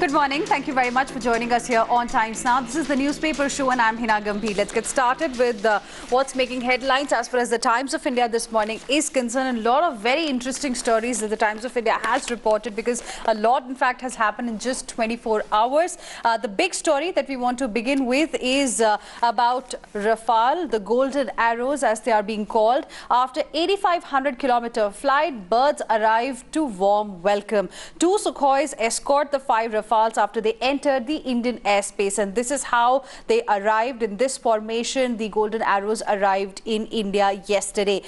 Good morning. Thank you very much for joining us here on Times Now. This is the newspaper show and I'm Hina Gambhir. Let's get started with what's making headlines as far as the Times of India this morning is concerned. And a lot of very interesting stories that the Times of India has reported, because a lot, in fact, has happened in just 24 hours. The big story that we want to begin with is about Rafale, the golden arrows as they are being called. After 8,500-kilometer flight, birds arrive to warm welcome. Two Sukhois escort the 5 Rafales after they entered the Indian airspace, and this is how they arrived in this formation. The golden arrows arrived in India yesterday.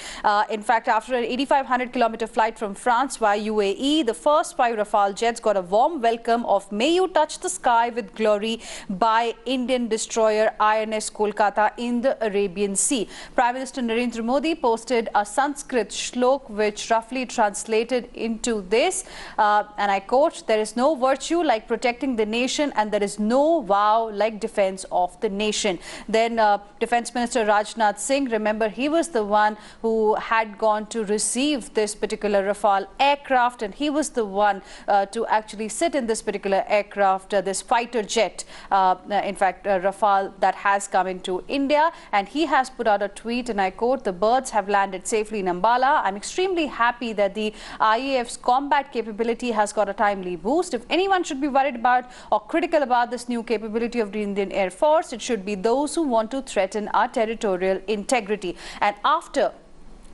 In fact, after an 8,500-kilometer flight from France via UAE, the first 5 Rafale jets got a warm welcome of "May you touch the sky with glory" by Indian destroyer INS Kolkata in the Arabian Sea. Prime Minister Narendra Modi posted a Sanskrit shlok which roughly translated into this, and I quote, "There is no virtue like protecting the nation, and there is no vow like defense of the nation." Then Defense Minister Rajnath Singh, remember, he was the one who had gone to receive this particular Rafale aircraft, and he was the one to actually sit in this particular aircraft, this fighter jet, in fact, Rafale that has come into India. And he has put out a tweet, and I quote, "The birds have landed safely in Ambala. I'm extremely happy that the IAF's combat capability has got a timely boost. If anyone should be worried about or critical about this new capability of the Indian Air Force, it should be those who want to threaten our territorial integrity." And after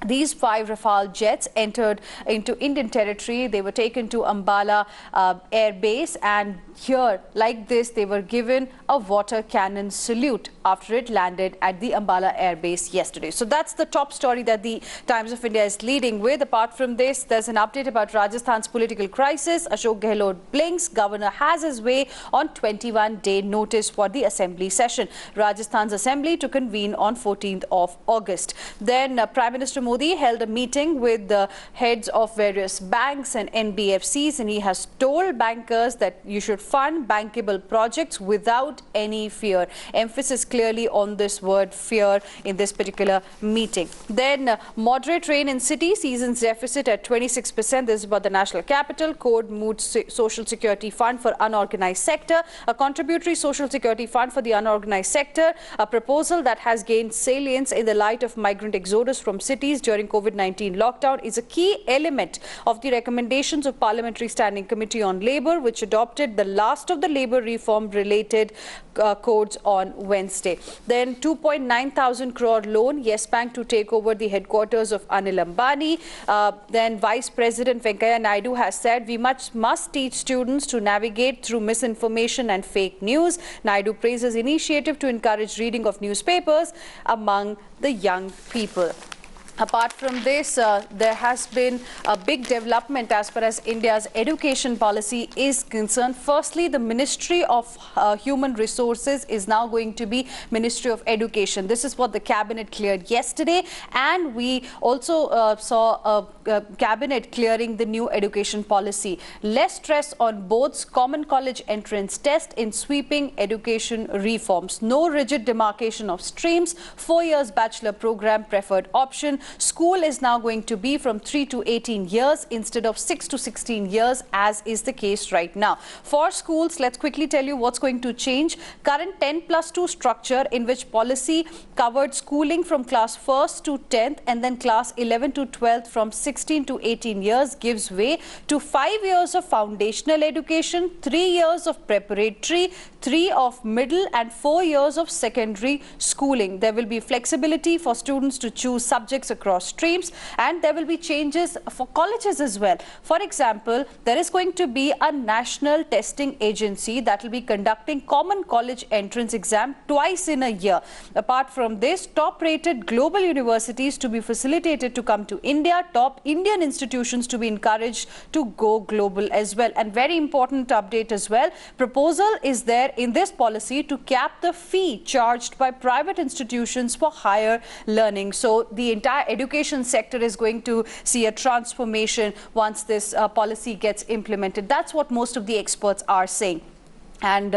these 5 Rafale jets entered into Indian territory, they were taken to Ambala Air Base, and here, like this, they were given a water cannon salute after it landed at the Ambala Air Base yesterday. So that's the top story that the Times of India is leading with. Apart from this, there's an update about Rajasthan's political crisis. Ashok Gehlot blinks. Governor has his way on 21-day notice for the assembly session. Rajasthan's assembly to convene on 14th of August. Then Prime Minister Modi held a meeting with the heads of various banks and NBFCs, and he has told bankers that you should fund bankable projects without any fear. Emphasis clearly on this word fear in this particular meeting. Then moderate rain in city, season's deficit at 26%. This is about the national capital. Code moots social security fund for unorganized sector. A contributory social security fund for the unorganized sector, a proposal that has gained salience in the light of migrant exodus from cities during COVID-19 lockdown, is a key element of the recommendations of Parliamentary Standing Committee on Labour, which adopted the last of the labour reform related codes on Wednesday. Then 2.9 thousand crore loan, Yes Bank to take over the headquarters of Anil Ambani. Then Vice President Venkaiah Naidu has said we must teach students to navigate through misinformation and fake news. Naidu praises initiative to encourage reading of newspapers among the young people. Apart from this, there has been a big development as far as India's education policy is concerned. Firstly, the Ministry of Human Resources is now going to be Ministry of Education. This is what the cabinet cleared yesterday, and we also saw a cabinet clearing the new education policy. Less stress on boards, common college entrance test in sweeping education reforms. No rigid demarcation of streams. 4 years bachelor program preferred option. School is now going to be from 3 to 18 years instead of 6 to 16 years, as is the case right now. For schools, let's quickly tell you what's going to change. Current 10+2 structure, in which policy covered schooling from class 1st to 10th and then class 11 to 12th from 16 to 18 years, gives way to 5 years of foundational education, 3 years of preparatory, 3 of middle and 4 years of secondary schooling. There will be flexibility for students to choose subjects across streams, and there will be changes for colleges as well. For example, there is going to be a national testing agency that will be conducting common college entrance exam twice in a year. Apart from this, top-rated global universities to be facilitated to come to India, top Indian institutions to be encouraged to go global as well. And very important update as well, proposal is there in this policy to cap the fee charged by private institutions for higher learning. So the entire education sector is going to see a transformation once this policy gets implemented. That's what most of the experts are saying. And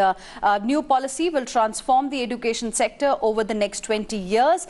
new policy will transform the education sector over the next 20 years.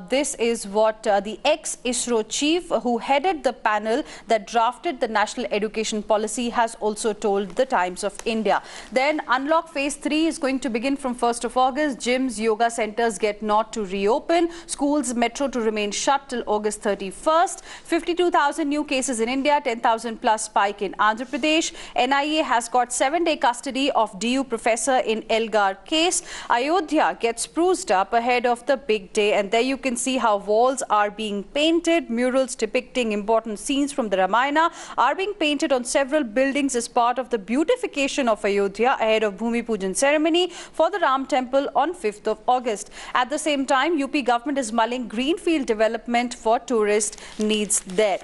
This is what the ex-ISRO chief who headed the panel that drafted the national education policy has also told the Times of India. Then unlock phase 3 is going to begin from 1st of August. Gyms, yoga centers get nod to reopen. Schools, metro to remain shut till August 31st. 52,000 new cases in India, 10,000 plus spike in Andhra Pradesh. NIA has got 7-day custody of DU professor in Elgar case. Ayodhya gets spruced up ahead of the big day, and there you can see how walls are being painted. Murals depicting important scenes from the Ramayana are being painted on several buildings as part of the beautification of Ayodhya ahead of Bhumi Pujan ceremony for the Ram temple on 5th of August. At the same time, UP government is mulling greenfield development for tourist needs there.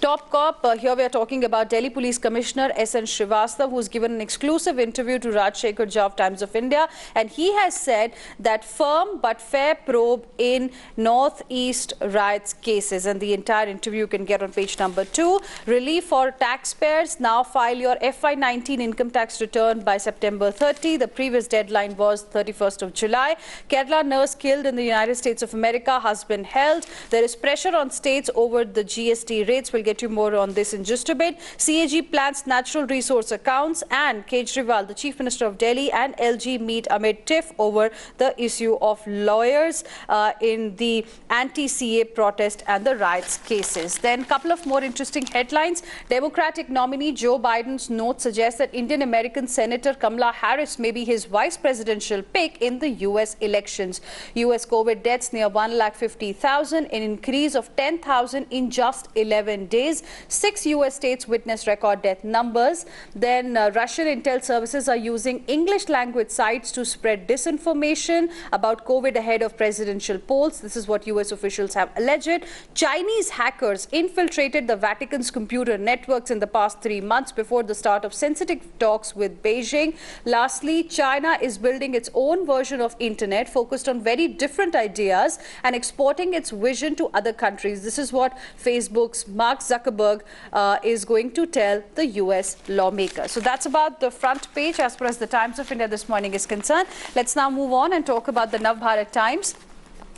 Top cop, here we are talking about Delhi Police Commissioner S.N. Srivastava, who's given an exclusive interview to Rajshekhar Jha of Times of India, and he has said that firm but fair probe in Northeast riots cases, and the entire interview you can get on page number 2. Relief for taxpayers. Now file your FY19 income tax return by September 30. The previous deadline was 31st of July. Kerala nurse killed in the United States of America, husband held. There is pressure on states over the GST rates. We'll get you more on this in just a bit. CAG plans natural resource accounts, and Kejriwal, the Chief Minister of Delhi, and LG meet amid tiff over the issue of lawyers in the anti-CA protest and the riots cases. Then a couple of more interesting headlines. Democratic nominee Joe Biden's note suggests that Indian-American Senator Kamala Harris may be his vice presidential pick in the US elections. US COVID deaths near 150,000, an increase of 10,000 in just 11 days. 6 US states witnessed record death numbers. Then Russian intel services are using English language sites to spread disinformation about COVID ahead of presidential polls. This is what US officials have alleged. Chinese hackers infiltrated the Vatican's computer networks in the past 3 months before the start of sensitive talks with Beijing. Lastly, China is building its own version of internet focused on very different ideas and exporting its vision to other countries. This is what Facebook's Mark Zuckerberg is going to tell the US lawmaker. So that's about the front page as far as the Times of India this morning is concerned. Let's now move on and talk about the Navbharat Times.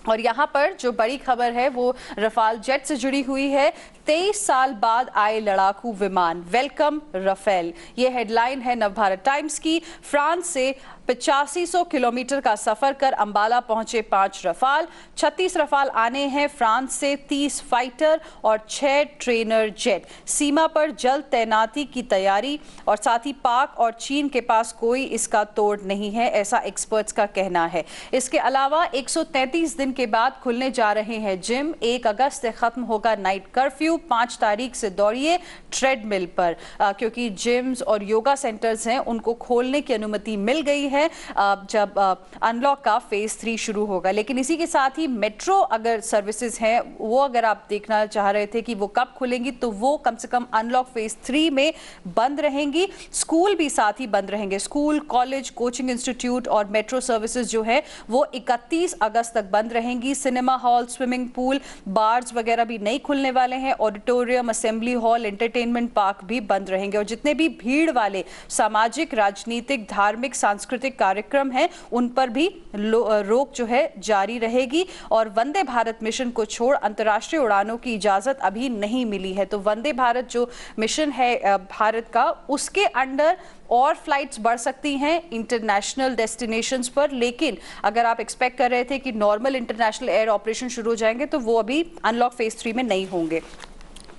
और यहाँ पर जो बड़ी खबर है वो Rafale jet से जुड़ी हुई है। 23 साल बाद आए लड़ाकू विमान, वेलकम रफेल, ये हेडलाइन है नवभारत टाइम्स की। फ्रांस से 8500 किलोमीटर का सफर कर अंबाला पहुंचे 5 रफाल। 36 रफाल आने हैं फ्रांस से, 30 फाइटर और 6 ट्रेनर जेट। सीमा पर जल्द तैनाती की तैयारी, और साथ ही पाक और चीन के पास कोई इसका तोड़ नहीं है, ऐसा एक्सपर्ट्स का कहना है। इसके अलावा 133 दिन के बाद खुलने जा रहे हैं जिम। 1 अगस्त से खत्म होगा नाइट कर्फ्यू। 5 तारीख से दौड़िए ट्रेडमिल पर, क्योंकि जिम्स और योगा सेंटर्स हैं उनको खोलने की अनुमति मिल गई है जब अनलॉक का फेज 3 शुरू होगा। लेकिन इसी के साथ ही मेट्रो अगर सर्विसेज हैं वो अगर आप देखना चाह रहे थे कि वो कब खुलेंगी, तो वो कम से कम अनलॉक फेज 3 में बंद रहेंगी। स्कूल भी साथ ही बंद रहेंगे। स्कूल, कॉलेज, कोचिंग इंस्टीट्यूट और मेट्रो सर्विसेज जो है वो 31 अगस्त तक बंद रहेंगी। Cinema hall, swimming pool, bars वगैरह भी नहीं खुलने वाले हैं। Auditorium, assembly hall, entertainment park भी बंद रहेंगे, और जितने भी भीड़ वाले सामाजिक, राजनीतिक, धार्मिक, सांस्कृतिक कार्यक्रम हैं उन पर भी रोक जो है जारी रहेगी। और वंदे भारत मिशन को छोड़ अंतर्राष्ट्रीय उड़ानों की इजाजत अभी नहीं मिली है। तो वंदे भारत जो मिशन है भारत का, उसके अंडर और फ्लाइट्स बढ़ सकती हैं इंटरनेशनल डेस्टिनेशंस पर, लेकिन अगर आप एक्सपेक्ट कर रहे थे कि नॉर्मल इंटरनेशनल एयर ऑपरेशन शुरू हो जाएंगे तो वो अभी अनलॉक फेज 3 में नहीं होंगे।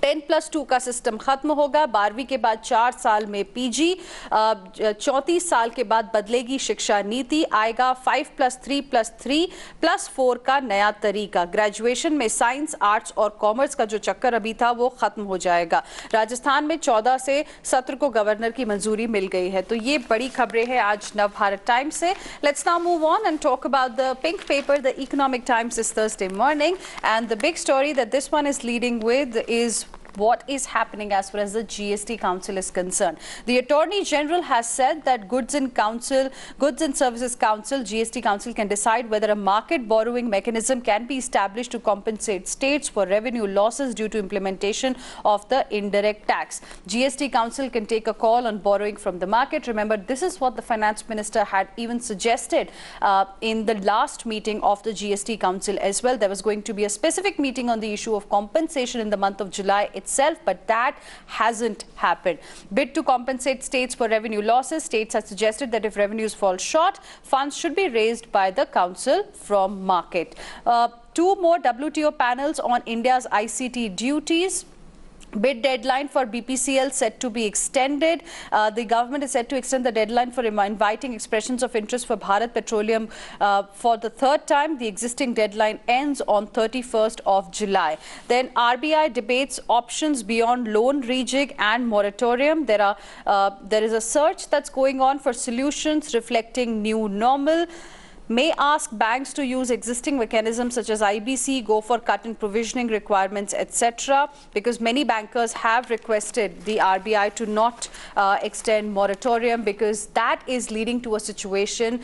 10+2 का सिस्टम खत्म होगा। 12वीं के बाद 4 साल में पीजी। 34 साल के बाद बदलेगी शिक्षा नीति। आएगा 5+3+3+4 का नया तरीका। ग्रेजुएशन में साइंस, आर्ट्स और कॉमर्स का जो चक्कर अभी था वो खत्म हो जाएगा। राजस्थान में 14 से सत्र को गवर्नर की मंजूरी मिल गई है। तो ये बड़ी खबरें हैं आज नवभारत टाइम्स से। Let's now move on and talk about the pink paper, the economic times this Thursday morning, and the big story that this one is leading with is what is happening as far as the GST Council is concerned. The Attorney General has said that Goods and Services Council, GST Council, can decide whether a market borrowing mechanism can be established to compensate states for revenue losses due to implementation of the indirect tax. GST Council can take a call on borrowing from the market. Remember, this is what the Finance Minister had even suggested in the last meeting of the GST Council as well. There was going to be a specific meeting on the issue of compensation in the month of July itself, but that hasn't happened. Bid to compensate states for revenue losses. States have suggested that if revenues fall short, funds should be raised by the council from market. Two more WTO panels on India's ICT duties. Bid deadline for BPCL set to be extended. The government is set to extend the deadline for inviting expressions of interest for Bharat Petroleum for the third time. The existing deadline ends on 31st of July. Then RBI debates options beyond loan rejig and moratorium. There is a search that's going on for solutions reflecting new normal. May ask banks to use existing mechanisms such as IBC, go for cut in provisioning requirements, etc. Because many bankers have requested the RBI to not extend moratorium, because that is leading to a situation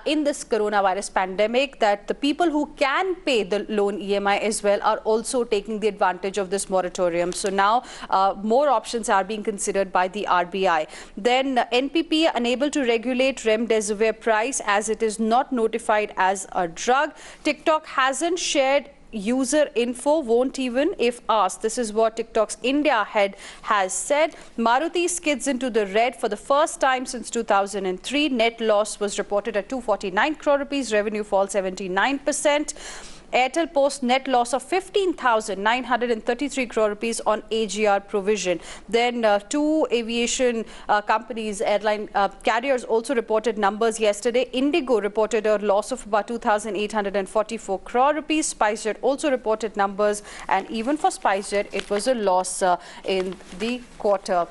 in this coronavirus pandemic that the people who can pay the loan EMI as well are also taking the advantage of this moratorium. So now more options are being considered by the RBI. Then NPP unable to regulate remdesivir price as it is not notified as a drug. TikTok hasn't shared user info, won't even if asked. This is what TikTok's India head has said. Maruti skids into the red for the first time since 2003. Net loss was reported at 249 crore rupees. Revenue fall 79%. Airtel posts net loss of 15,933 crore rupees on AGR provision. Then two aviation companies, airline carriers, also reported numbers yesterday. Indigo reported a loss of about 2,844 crore rupees. SpiceJet also reported numbers, and even for SpiceJet, it was a loss in the quarter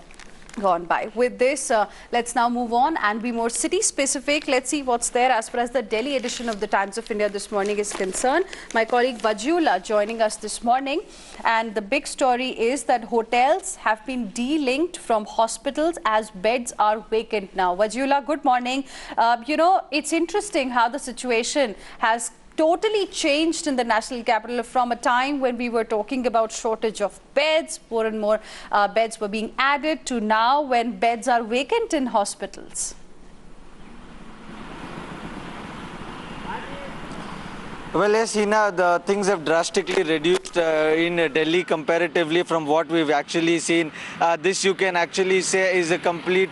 gone by. With this, let's now move on and be more city specific. Let's see what's there as far as the Delhi edition of the Times of India this morning is concerned. My colleague Vajula joining us this morning, and the big story is that hotels have been de-linked from hospitals as beds are vacant now. Vajula, good morning. You know, it's interesting how the situation has totally changed in the national capital from a time when we were talking about shortage of beds, more and more beds were being added, to now when beds are vacant in hospitals. Well, yes, Hina, the things have drastically reduced in Delhi comparatively from what we've actually seen. This you can actually say is a complete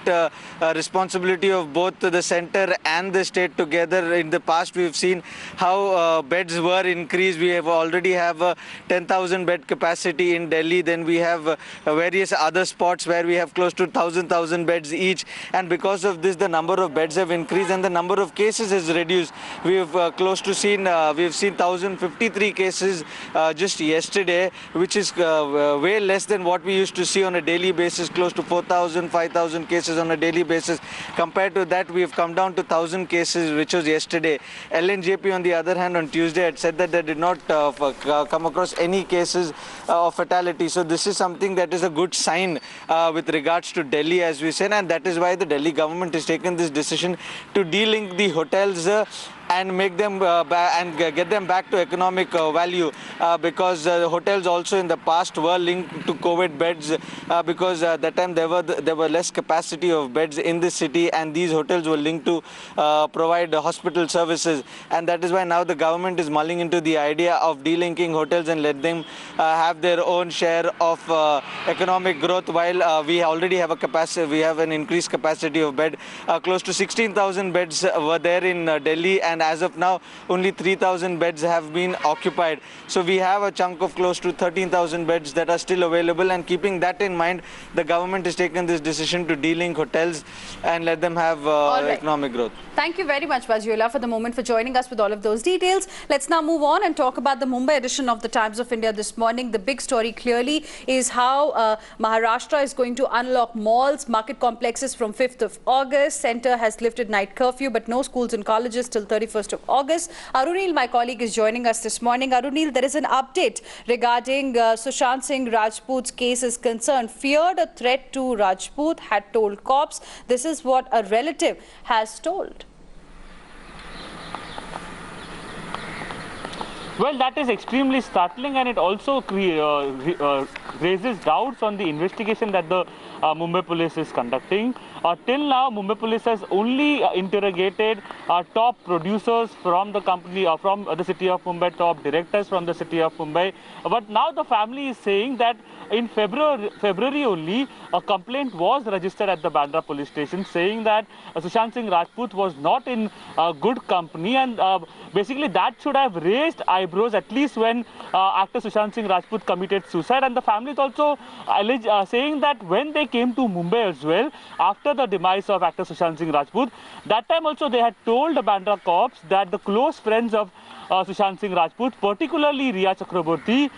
responsibility of both the centre and the state together. In the past, we've seen how beds were increased. We have already have a 10,000 bed capacity in Delhi. Then we have various other spots where we have close to 1,000 beds each. And because of this, the number of beds have increased and the number of cases has reduced. We've we've seen 1,053 cases just yesterday, which is way less than what we used to see on a daily basis, close to 4,000, 5,000 cases on a daily basis. Compared to that, we have come down to 1,000 cases, which was yesterday. LNJP, on the other hand, on Tuesday had said that they did not come across any cases of fatality. So this is something that is a good sign with regards to Delhi, as we said, and that is why the Delhi government has taken this decision to de-link the hotels and make them get them back to economic value, because hotels also in the past were linked to COVID beds, because at that time there were less capacity of beds in the city, and these hotels were linked to provide hospital services, and that is why now the government is mulling into the idea of delinking hotels and let them have their own share of economic growth, while we already have a capacity, we have an increased capacity of bed. Close to 16,000 beds were there in Delhi, and as of now only 3,000 beds have been occupied. So we have a chunk of close to 13,000 beds that are still available, and keeping that in mind, the government has taken this decision to de-link hotels and let them have economic growth. Thank you very much, Vajula, for the moment, for joining us with all of those details. Let's now move on and talk about the Mumbai edition of the Times of India this morning. The big story clearly is how Maharashtra is going to unlock malls, market complexes from 5th of August. Centre has lifted night curfew, but no schools and colleges till 31st 31st of August. Arunil, my colleague, is joining us this morning. Arunil, there is an update regarding Sushant Singh Rajput's case is concerned. Feared a threat to Rajput, had told cops. This is what a relative has told. Well, that is extremely startling, and it also raises doubts on the investigation that the Mumbai police is conducting. Till now, Mumbai police has only interrogated top producers from the company, from the city of Mumbai, top directors from the city of Mumbai. But now the family is saying that in February only, a complaint was registered at the Bandra police station saying that Sushant Singh Rajput was not in good company, and basically that should have raised eyebrows, at least when actor Sushant Singh Rajput committed suicide. And the family is also saying that when they came to Mumbai as well, after the demise of actor Sushant Singh Rajput, that time also they had told the Bandra cops that the close friends of Sushant Singh Rajput, particularly Riya Chakraborty,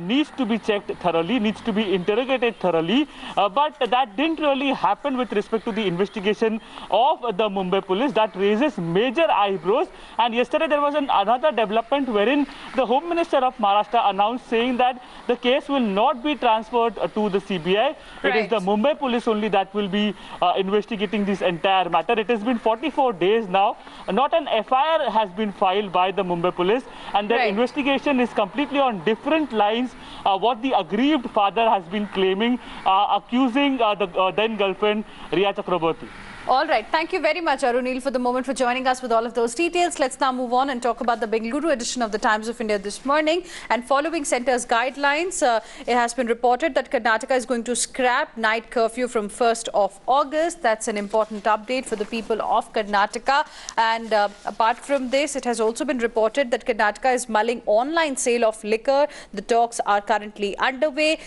needs to be checked thoroughly, needs to be interrogated thoroughly. But that didn't really happen with respect to the investigation of the Mumbai police. That raises major eyebrows. And yesterday there was another development wherein the Home Minister of Maharashtra announced saying that the case will not be transferred to the CBI. It is the Mumbai police only that will be investigating this entire matter. It has been 44 days now. Not an FIR has been filed by the Mumbai police, and their investigation is completely on different lines. What the aggrieved father has been claiming, accusing the then girlfriend Riya Chakraborty. All right. Thank you very much, Arunil, for the moment, for joining us with all of those details. Let's now move on and talk about the Bengaluru edition of the Times of India this morning. And following centre's guidelines, it has been reported that Karnataka is going to scrap night curfew from 1st of August. That's an important update for the people of Karnataka. And apart from this, it has also been reported that Karnataka is mulling online sale of liquor. The talks are currently underway.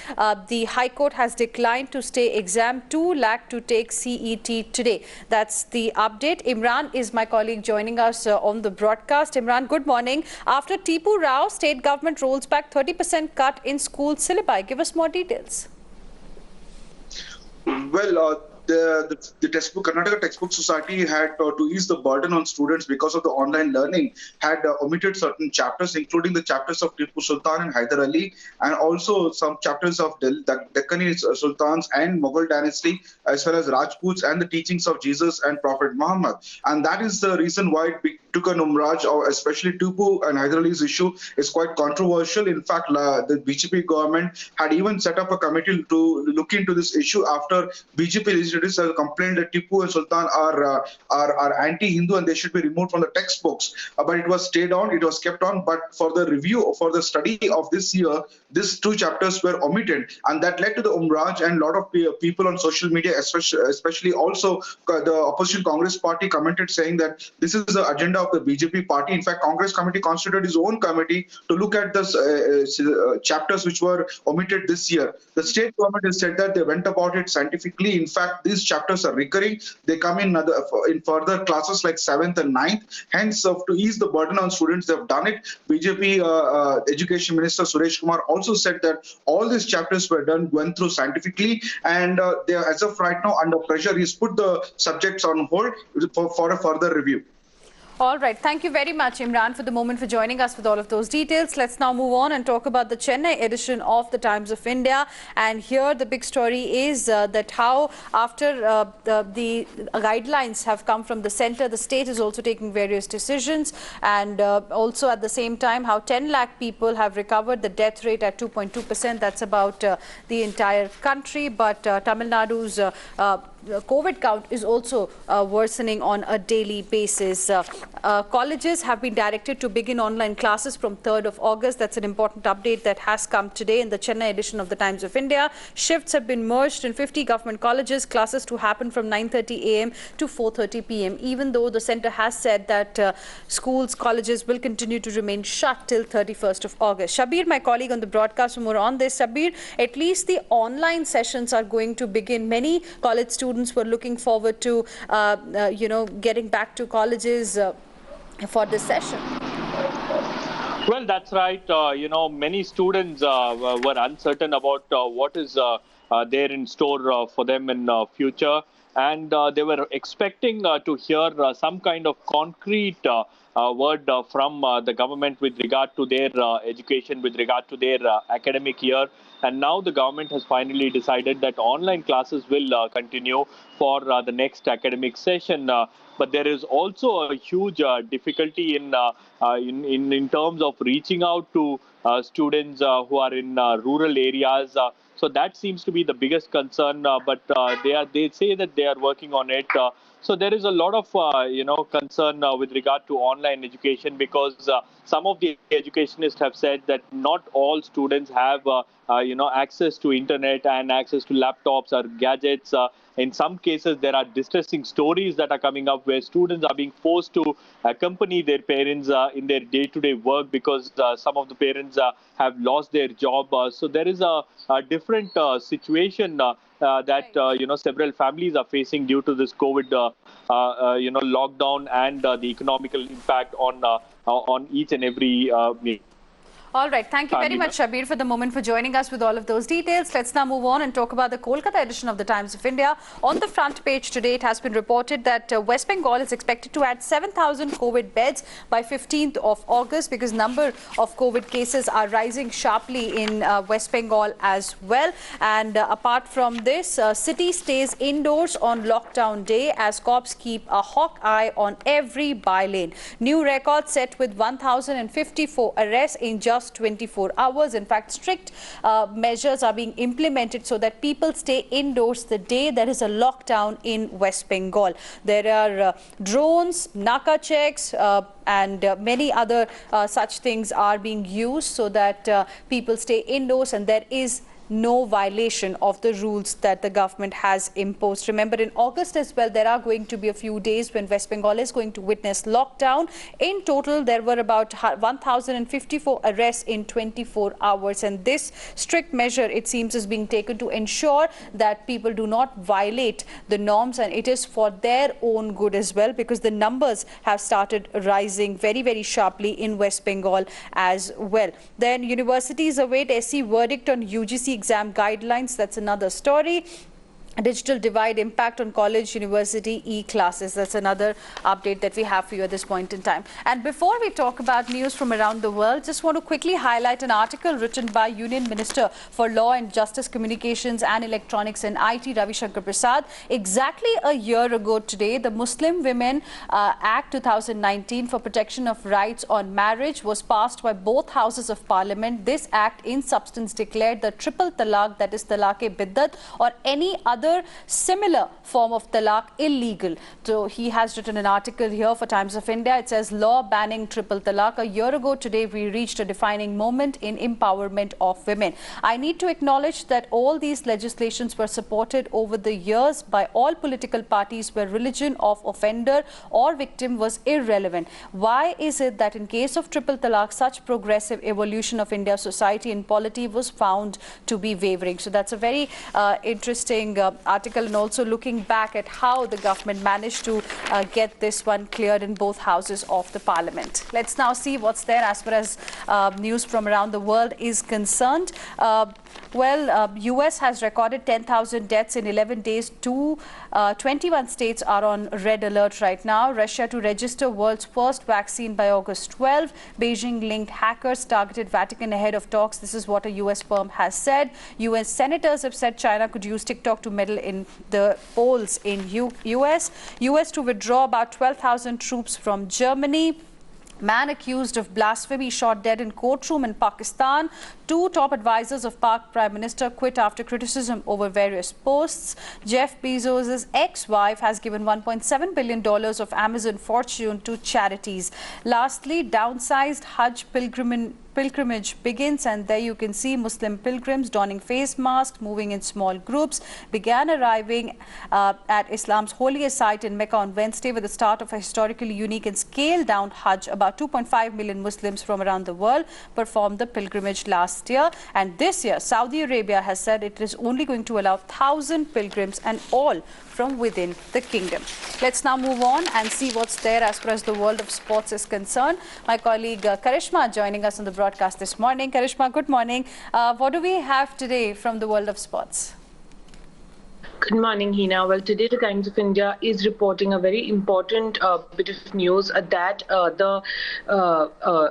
The High Court has declined to stay exam 2 lakh to take CET today. That's the update. Imran is my colleague joining us on the broadcast. Imran, good morning. After Tipu Rao, state government rolls back 30% cut in school syllabi. Give us more details. Well, the textbook, Karnataka Textbook Society had to ease the burden on students because of the online learning, had omitted certain chapters, including the chapters of Tipu Sultan and Hyder Ali, and also some chapters of the Deccani Sultans and Mughal dynasty, as well as Rajputs and the teachings of Jesus and Prophet Muhammad. And that is the reason why it took an umraj, or especially Tipu and Hyder Ali's issue is quite controversial. In fact, the BJP government had even set up a committee to look into this issue after BJP legislators have complained that Tipu and Sultan are anti-Hindu and they should be removed from the textbooks. But it was stayed on, it was kept on. But for the review, for the study of this year, these 2 chapters were omitted, and that led to the umraj. And a lot of people on social media, especially also the opposition Congress party, commented saying that this is the agenda of the BJP party. In fact, Congress committee constituted its own committee to look at the chapters which were omitted this year. The state government has said that they went about it scientifically. In fact, these chapters are recurring. They come in further classes like 7th and 9th. Hence, to ease the burden on students, they have done it. BJP Education Minister Suresh Kumar also said that all these chapters went through scientifically, and they are, as of right now, under pressure. He's put the subjects on hold for a further review. All right. Thank you very much, Imran, for the moment, for joining us with all of those details. Let's now move on and talk about the Chennai edition of the Times of India. And here the big story is that how after the guidelines have come from the centre, the state is also taking various decisions. And also at the same time, how 10 lakh people have recovered, the death rate at 2.2%. That's about the entire country. But Tamil Nadu's COVID count is also worsening on a daily basis. Colleges have been directed to begin online classes from 3rd of August. That's an important update that has come today in the Chennai edition of the Times of India. Shifts have been merged in 50 government colleges. Classes to happen from 9:30 a.m. to 4:30 p.m. Even though the centre has said that schools, colleges will continue to remain shut till 31st of August. Shabir, my colleague on the broadcast, for more on this. Shabir, at least the online sessions are going to begin. Many college students were looking forward to, getting back to colleges for this session. Well, that's right. Many students were uncertain about what is there in store for them in future. And they were expecting to hear some kind of concrete word from the government with regard to their education, with regard to their academic year. And now the government has finally decided that online classes will continue for the next academic session. But there is also a huge difficulty in terms of reaching out to students who are in rural areas. So that seems to be the biggest concern. But they say that they are working on it. So there is a lot of concern with regard to online education, because some of the educationists have said that not all students have access to internet and access to laptops or gadgets. In some cases, there are distressing stories that are coming up where students are being forced to accompany their parents in their day-to-day work, because some of the parents have lost their job. So there is a different situation that several families are facing due to this COVID lockdown and the economical impact on each and every All right. Thank you very much, Shabir, for the moment, for joining us with all of those details. Let's now move on and talk about the Kolkata edition of the Times of India. On the front page today, it has been reported that West Bengal is expected to add 7,000 COVID beds by 15th of August, because number of COVID cases are rising sharply in West Bengal as well. And apart from this, city stays indoors on lockdown day as cops keep a hawk eye on every by-lane. New record set with 1,054 arrests in just 24 hours. In fact, strict measures are being implemented so that people stay indoors the day there is a lockdown in West Bengal. There are drones, Naka checks, and many other such things are being used so that people stay indoors, and there is no violation of the rules that the government has imposed. Remember, in August as well, there are going to be a few days when West Bengal is going to witness lockdown. In total, there were about 1,054 arrests in 24 hours. And this strict measure, it seems, is being taken to ensure that people do not violate the norms. And it is for their own good as well, because the numbers have started rising very, very sharply in West Bengal as well. Then universities await SC verdict on UGC exam guidelines. That's another story. Digital divide impact on college university e-classes. That's another update that we have for you at this point in time. And before we talk about news from around the world, just want to quickly highlight an article written by Union Minister for Law and Justice, Communications and Electronics and IT, Ravi Shankar Prasad. Exactly a year ago today, the Muslim Women Act 2019 for protection of rights on marriage was passed by both houses of parliament. This act in substance declared the triple talaq, that is talaq-e-biddat, or any other similar form of talaq illegal. So he has written an article here for Times of India. It says, law banning triple talaq. A year ago today, we reached a defining moment in empowerment of women. I need to acknowledge that all these legislations were supported over the years by all political parties where religion of offender or victim was irrelevant. Why is it that in case of triple talaq, such progressive evolution of India's society and polity was found to be wavering? So that's a very interesting article, and also looking back at how the government managed to get this one cleared in both houses of the parliament. Let's now see what's there as far as news from around the world is concerned. US has recorded 10,000 deaths in 11 days. 21 states are on red alert right now. Russia to register world's first vaccine by August 12. Beijing-linked hackers targeted Vatican ahead of talks. This is what a US firm has said. US senators have said China could use TikTok to meddle in the polls in US. US to withdraw about 12,000 troops from Germany. Man accused of blasphemy shot dead in courtroom in Pakistan. 2 top advisors of Pak Prime Minister quit after criticism over various posts. Jeff Bezos' ex-wife has given $1.7 billion of Amazon fortune to charities. Lastly, downsized Hajj pilgrimage begins, and there you can see Muslim pilgrims donning face masks, moving in small groups, began arriving at Islam's holiest site in Mecca on Wednesday with the start of a historically unique and scaled-down Hajj. About 2.5 million Muslims from around the world performed the pilgrimage last year, and this year Saudi Arabia has said it is only going to allow 1,000 pilgrims, and all from within the kingdom. Let's now move on and see what's there as far as the world of sports is concerned. My colleague Karishma joining us on the broadcast this morning. Karishma, good morning. What do we have today from the world of sports? Good morning, Hina. Well, today the Times of India is reporting a very important bit of news that the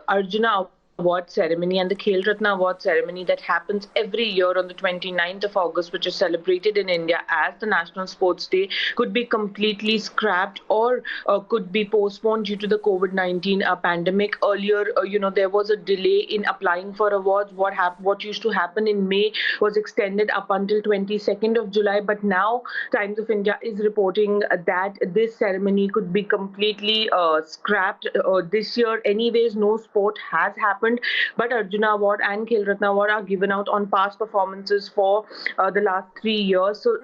Arjuna Award ceremony and the Khel Ratna Award ceremony that happens every year on the 29th of August, which is celebrated in India as the National Sports Day, could be completely scrapped or could be postponed due to the COVID-19 pandemic. Earlier, there was a delay in applying for awards. What used to happen in May was extended up until 22nd of July, but now Times of India is reporting that this ceremony could be completely scrapped this year. Anyways, no sport has happened, but Arjuna Award and Khel Ratna Award are given out on past performances for the last 3 years. So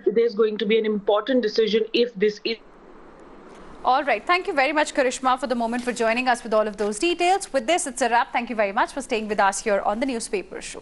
there's going to be an important decision if this is. All right. Thank you very much, Karishma, for the moment, for joining us with all of those details. With this, it's a wrap. Thank you very much for staying with us here on the Newspaper Show.